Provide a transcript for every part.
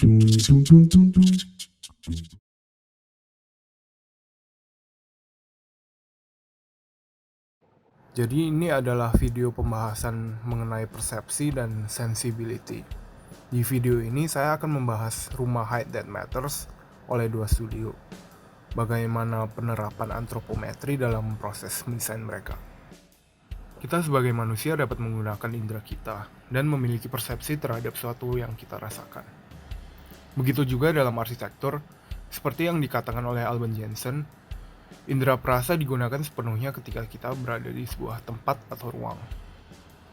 Jadi ini adalah video pembahasan mengenai persepsi dan sensibility. Di video ini saya akan membahas Rumah Height That Matters oleh dua studio. Bagaimana penerapan antropometri dalam proses mendesain mereka. Kita sebagai manusia dapat menggunakan indera kita dan memiliki persepsi terhadap sesuatu yang kita rasakan. Begitu juga dalam arsitektur, seperti yang dikatakan oleh Alban Jensen, indera perasa digunakan sepenuhnya ketika kita berada di sebuah tempat atau ruang.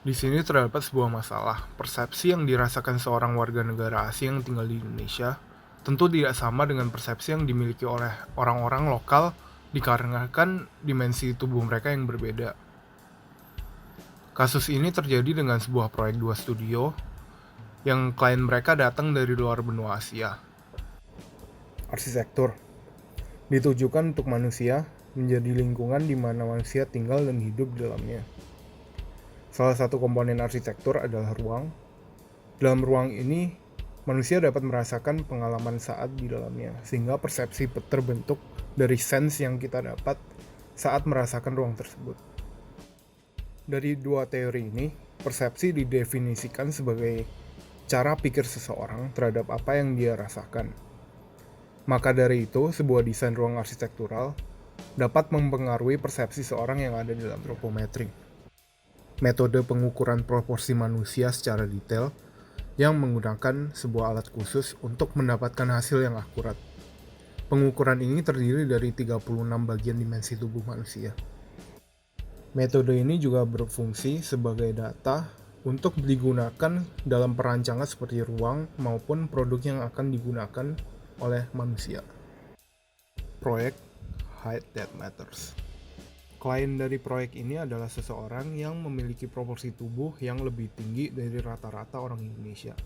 Di sini terdapat sebuah masalah. Persepsi yang dirasakan seorang warga negara asing yang tinggal di Indonesia tentu tidak sama dengan persepsi yang dimiliki oleh orang-orang lokal dikarenakan dimensi tubuh mereka yang berbeda. Kasus ini terjadi dengan sebuah proyek dua studio yang klien mereka datang dari luar benua Asia. Arsitektur ditujukan untuk manusia menjadi lingkungan di mana manusia tinggal dan hidup di dalamnya. Salah satu komponen arsitektur adalah ruang. Dalam ruang ini, manusia dapat merasakan pengalaman saat di dalamnya, sehingga persepsi terbentuk dari sense yang kita dapat saat merasakan ruang tersebut. Dari dua teori ini, persepsi didefinisikan sebagai cara pikir seseorang terhadap apa yang dia rasakan. Maka dari itu, sebuah desain ruang arsitektural dapat mempengaruhi persepsi seorang yang ada dalam antropometri. Metode pengukuran proporsi manusia secara detail yang menggunakan sebuah alat khusus untuk mendapatkan hasil yang akurat. Pengukuran ini terdiri dari 36 bagian dimensi tubuh manusia. Metode ini juga berfungsi sebagai data untuk digunakan dalam perancangan seperti ruang maupun produk yang akan digunakan oleh manusia. Proyek Height That Matters. Klien dari proyek ini adalah seseorang yang memiliki proporsi tubuh yang lebih tinggi dari rata-rata orang Indonesia.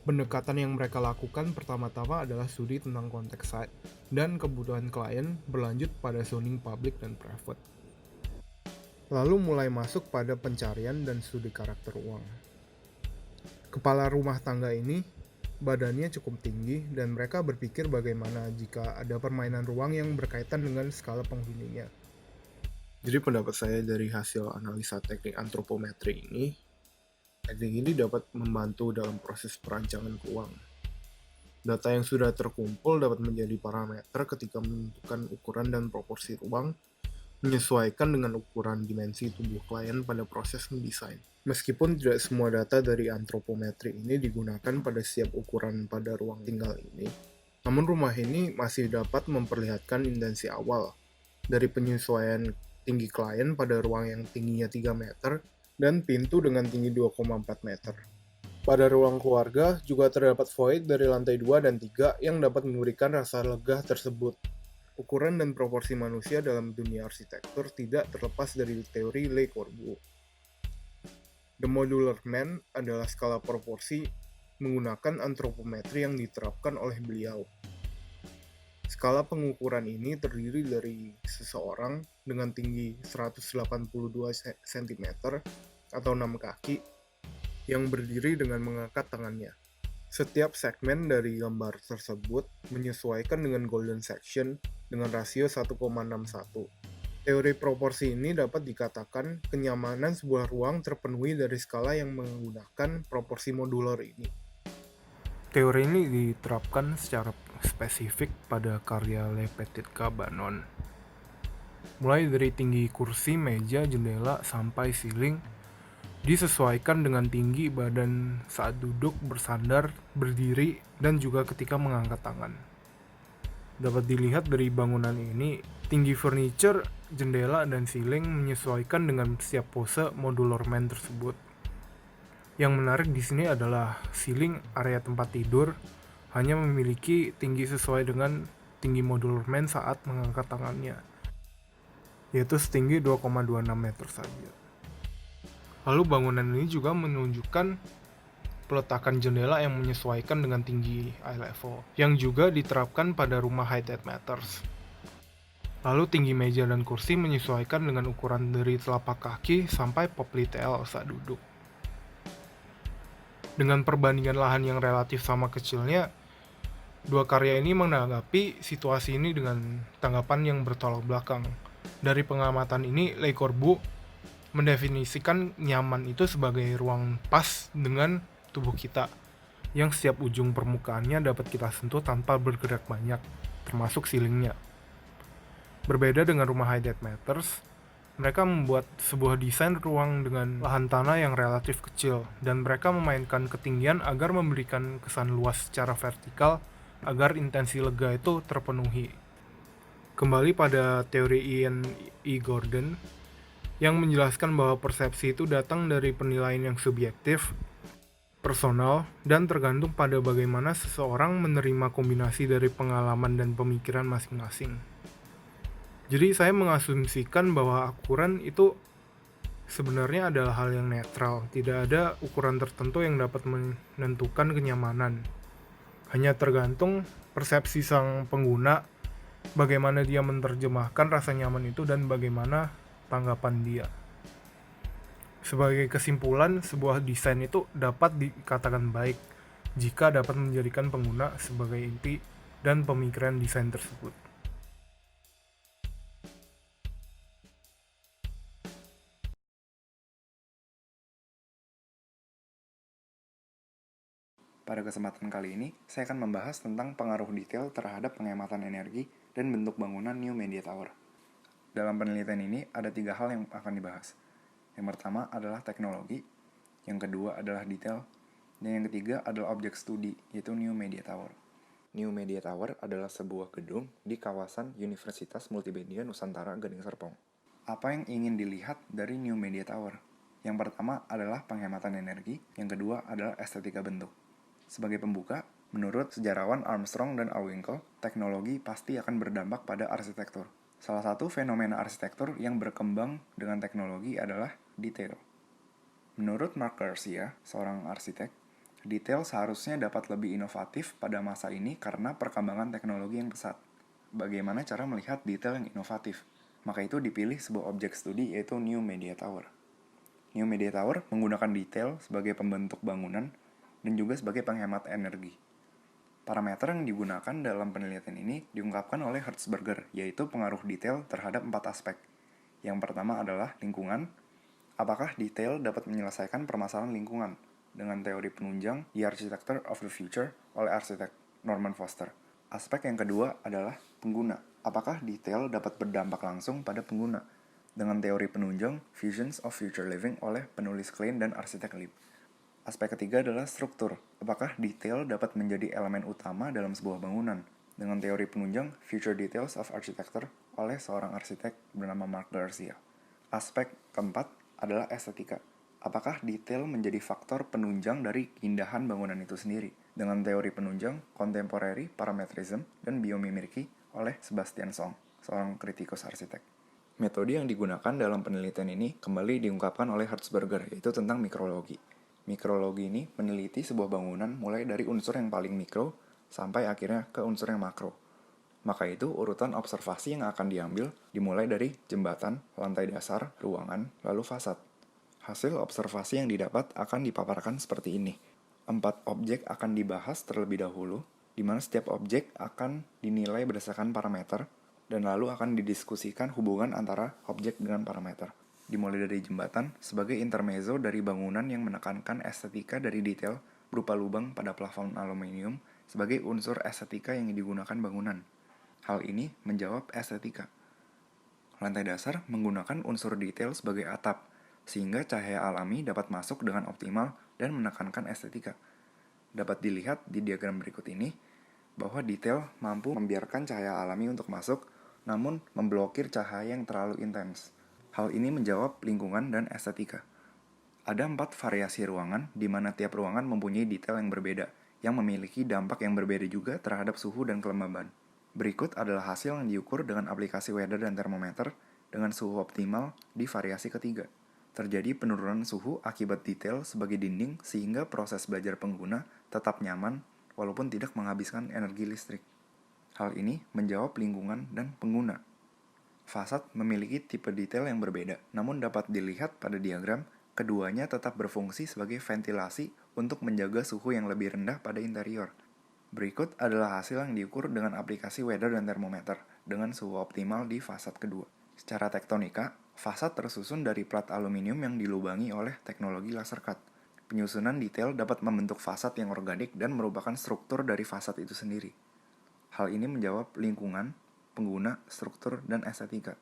Pendekatan yang mereka lakukan pertama-tama adalah studi tentang konteks site, dan kebutuhan klien berlanjut pada zoning public dan private. Lalu mulai masuk pada pencarian dan studi karakter uang. Kepala rumah tangga ini badannya cukup tinggi dan mereka berpikir bagaimana jika ada permainan ruang yang berkaitan dengan skala penghuninya. Jadi pendapat saya dari hasil analisa teknik antropometri ini, teknik ini dapat membantu dalam proses perancangan keuangan. Data yang sudah terkumpul dapat menjadi parameter ketika menentukan ukuran dan proporsi ruang, menyesuaikan dengan ukuran dimensi tubuh klien pada proses mendesain. Meskipun tidak semua data dari antropometri ini digunakan pada setiap ukuran pada ruang tinggal ini, namun rumah ini masih dapat memperlihatkan intensi awal dari penyesuaian tinggi klien pada ruang yang tingginya 3 meter dan pintu dengan tinggi 2,4 meter. Pada ruang keluarga juga terdapat void dari lantai 2 dan 3 yang dapat memberikan rasa lega tersebut. Ukuran dan proporsi manusia dalam dunia arsitektur tidak terlepas dari teori Le Corbusier. The Modular Man adalah skala proporsi menggunakan antropometri yang diterapkan oleh beliau. Skala pengukuran ini terdiri dari seseorang dengan tinggi 182 cm atau 6 kaki yang berdiri dengan mengangkat tangannya. Setiap segmen dari gambar tersebut menyesuaikan dengan golden section dengan rasio 1,61. Teori proporsi ini dapat dikatakan kenyamanan sebuah ruang terpenuhi dari skala yang menggunakan proporsi modular ini. Teori ini diterapkan secara spesifik pada karya Le Petit Cabanon. Mulai dari tinggi kursi, meja, jendela, sampai ceiling, disesuaikan dengan tinggi badan saat duduk, bersandar, berdiri, dan juga ketika mengangkat tangan. Dapat dilihat dari bangunan ini, tinggi furniture, jendela, dan ceiling menyesuaikan dengan setiap pose modular man tersebut. Yang menarik di sini adalah ceiling area tempat tidur hanya memiliki tinggi sesuai dengan tinggi modular man saat mengangkat tangannya, yaitu setinggi 2,26 meter saja. Lalu bangunan ini juga menunjukkan peletakan jendela yang menyesuaikan dengan tinggi eye level, yang juga diterapkan pada rumah Height That Matters. Lalu tinggi meja dan kursi menyesuaikan dengan ukuran dari telapak kaki sampai popliteal saat duduk. Dengan perbandingan lahan yang relatif sama kecilnya, dua karya ini menanggapi situasi ini dengan tanggapan yang bertolak belakang. Dari pengamatan ini, Le Corbusier mendefinisikan nyaman itu sebagai ruang pas dengan tubuh kita, yang setiap ujung permukaannya dapat kita sentuh tanpa bergerak banyak, termasuk ceilingnya. Berbeda dengan rumah High Debt Matters, mereka membuat sebuah desain ruang dengan lahan tanah yang relatif kecil, dan mereka memainkan ketinggian agar memberikan kesan luas secara vertikal agar intensi lega itu terpenuhi. Kembali pada teori Ian E. Gordon yang menjelaskan bahwa persepsi itu datang dari penilaian yang subjektif, personal, dan tergantung pada bagaimana seseorang menerima kombinasi dari pengalaman dan pemikiran masing-masing. Jadi saya mengasumsikan bahwa ukuran itu sebenarnya adalah hal yang netral, tidak ada ukuran tertentu yang dapat menentukan kenyamanan. Hanya tergantung persepsi sang pengguna, bagaimana dia menerjemahkan rasa nyaman itu dan bagaimana tanggapan dia. Sebagai kesimpulan, sebuah desain itu dapat dikatakan baik jika dapat menjadikan pengguna sebagai inti dan pemikiran desain tersebut. Pada kesempatan kali ini, saya akan membahas tentang pengaruh detail terhadap penghematan energi dan bentuk bangunan New Media Tower. Dalam penelitian ini, ada 3 hal yang akan dibahas. Yang pertama adalah teknologi, yang kedua adalah detail, dan yang ketiga adalah objek studi, yaitu New Media Tower. New Media Tower adalah sebuah gedung di kawasan Universitas Multimedia Nusantara Gading Serpong. Apa yang ingin dilihat dari New Media Tower? Yang pertama adalah penghematan energi, yang kedua adalah estetika bentuk. Sebagai pembuka, menurut sejarawan Armstrong dan Awinkel, teknologi pasti akan berdampak pada arsitektur. Salah satu fenomena arsitektur yang berkembang dengan teknologi adalah detail. Menurut Mark Garcia, seorang arsitek, detail seharusnya dapat lebih inovatif pada masa ini karena perkembangan teknologi yang pesat. Bagaimana cara melihat detail yang inovatif? Maka itu dipilih sebuah objek studi yaitu New Media Tower. New Media Tower menggunakan detail sebagai pembentuk bangunan dan juga sebagai penghemat energi. Parameter yang digunakan dalam penelitian ini diungkapkan oleh Hertzberger, yaitu pengaruh detail terhadap 4 aspek. Yang pertama adalah lingkungan. Apakah detail dapat menyelesaikan permasalahan lingkungan? Dengan teori penunjang The Architecture of the Future oleh arsitek Norman Foster. Aspek yang kedua adalah pengguna. Apakah detail dapat berdampak langsung pada pengguna? Dengan teori penunjang Visions of Future Living oleh penulis Klein dan arsitek Lieb. Aspek ketiga adalah struktur. Apakah detail dapat menjadi elemen utama dalam sebuah bangunan? Dengan teori penunjang Future Details of Architecture oleh seorang arsitek bernama Mark Garcia. Aspek keempat adalah estetika. Apakah detail menjadi faktor penunjang dari keindahan bangunan itu sendiri? Dengan teori penunjang Contemporary Parametrism dan Biomimicry oleh Sebastian Song, seorang kritikus arsitek. Metode yang digunakan dalam penelitian ini kembali diungkapkan oleh Hertzberger, yaitu tentang mikrologi. Mikrologi ini meneliti sebuah bangunan mulai dari unsur yang paling mikro sampai akhirnya ke unsur yang makro. Maka itu urutan observasi yang akan diambil dimulai dari jembatan, lantai dasar, ruangan, lalu fasad. Hasil observasi yang didapat akan dipaparkan seperti ini. 4 objek akan dibahas terlebih dahulu, di mana setiap objek akan dinilai berdasarkan parameter, dan lalu akan didiskusikan hubungan antara objek dengan parameter. Dimulai dari jembatan sebagai intermezzo dari bangunan yang menekankan estetika dari detail berupa lubang pada plafon aluminium sebagai unsur estetika yang digunakan bangunan. Hal ini menjawab estetika. Lantai dasar menggunakan unsur detail sebagai atap, sehingga cahaya alami dapat masuk dengan optimal dan menekankan estetika. Dapat dilihat di diagram berikut ini, bahwa detail mampu membiarkan cahaya alami untuk masuk, namun memblokir cahaya yang terlalu intens. Hal ini menjawab lingkungan dan estetika. Ada 4 variasi ruangan, di mana tiap ruangan mempunyai detail yang berbeda, yang memiliki dampak yang berbeda juga terhadap suhu dan kelembaban. Berikut adalah hasil yang diukur dengan aplikasi weather dan termometer dengan suhu optimal di variasi ketiga. Terjadi penurunan suhu akibat detail sebagai dinding sehingga proses belajar pengguna tetap nyaman walaupun tidak menghabiskan energi listrik. Hal ini menjawab lingkungan dan pengguna. Fasad memiliki tipe detail yang berbeda, namun dapat dilihat pada diagram keduanya tetap berfungsi sebagai ventilasi untuk menjaga suhu yang lebih rendah pada interior. Berikut adalah hasil yang diukur dengan aplikasi weather dan termometer dengan suhu optimal di fasad kedua. Secara tektonika, fasad tersusun dari plat aluminium yang dilubangi oleh teknologi laser cut. Penyusunan detail dapat membentuk fasad yang organik dan merupakan struktur dari fasad itu sendiri. Hal ini menjawab lingkungan, pengguna, struktur, dan estetika.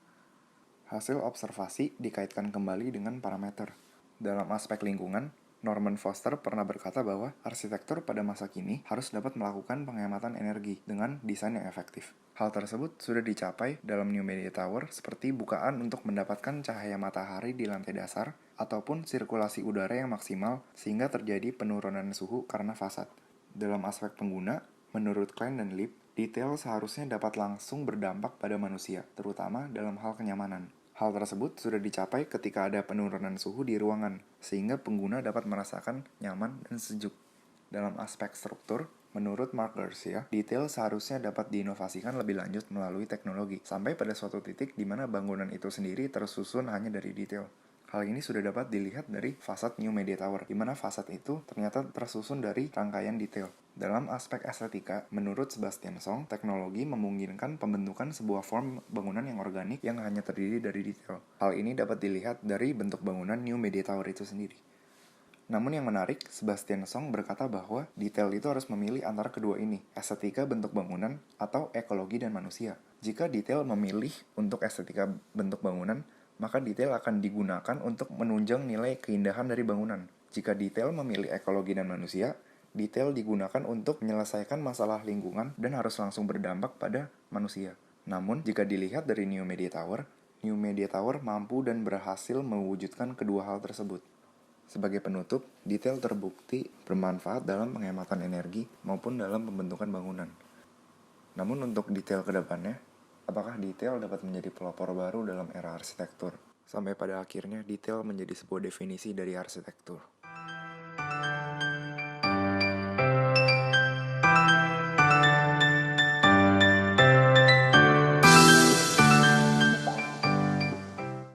Hasil observasi dikaitkan kembali dengan parameter. Dalam aspek lingkungan, Norman Foster pernah berkata bahwa arsitektur pada masa kini harus dapat melakukan penghematan energi dengan desain yang efektif. Hal tersebut sudah dicapai dalam New Media Tower seperti bukaan untuk mendapatkan cahaya matahari di lantai dasar ataupun sirkulasi udara yang maksimal sehingga terjadi penurunan suhu karena fasad. Dalam aspek pengguna, menurut Klein dan Lip, detail seharusnya dapat langsung berdampak pada manusia, terutama dalam hal kenyamanan. Hal tersebut sudah dicapai ketika ada penurunan suhu di ruangan, sehingga pengguna dapat merasakan nyaman dan sejuk. Dalam aspek struktur, menurut Mark Garcia, detail seharusnya dapat diinovasikan lebih lanjut melalui teknologi, sampai pada suatu titik di mana bangunan itu sendiri tersusun hanya dari detail. Hal ini sudah dapat dilihat dari fasad New Media Tower, di mana fasad itu ternyata tersusun dari rangkaian detail. Dalam aspek estetika, menurut Sebastian Song, teknologi memungkinkan pembentukan sebuah form bangunan yang organik yang hanya terdiri dari detail. Hal ini dapat dilihat dari bentuk bangunan New Media Tower itu sendiri. Namun yang menarik, Sebastian Song berkata bahwa detail itu harus memilih antara kedua ini, estetika bentuk bangunan atau ekologi dan manusia. Jika detail memilih untuk estetika bentuk bangunan, maka detail akan digunakan untuk menunjang nilai keindahan dari bangunan. Jika detail memilih ekologi dan manusia, detail digunakan untuk menyelesaikan masalah lingkungan dan harus langsung berdampak pada manusia. Namun, jika dilihat dari New Media Tower mampu dan berhasil mewujudkan kedua hal tersebut. Sebagai penutup, detail terbukti bermanfaat dalam penghematan energi maupun dalam pembentukan bangunan. Namun untuk detail ke depannya, apakah detail dapat menjadi pelopor baru dalam era arsitektur? Sampai pada akhirnya detail menjadi sebuah definisi dari arsitektur.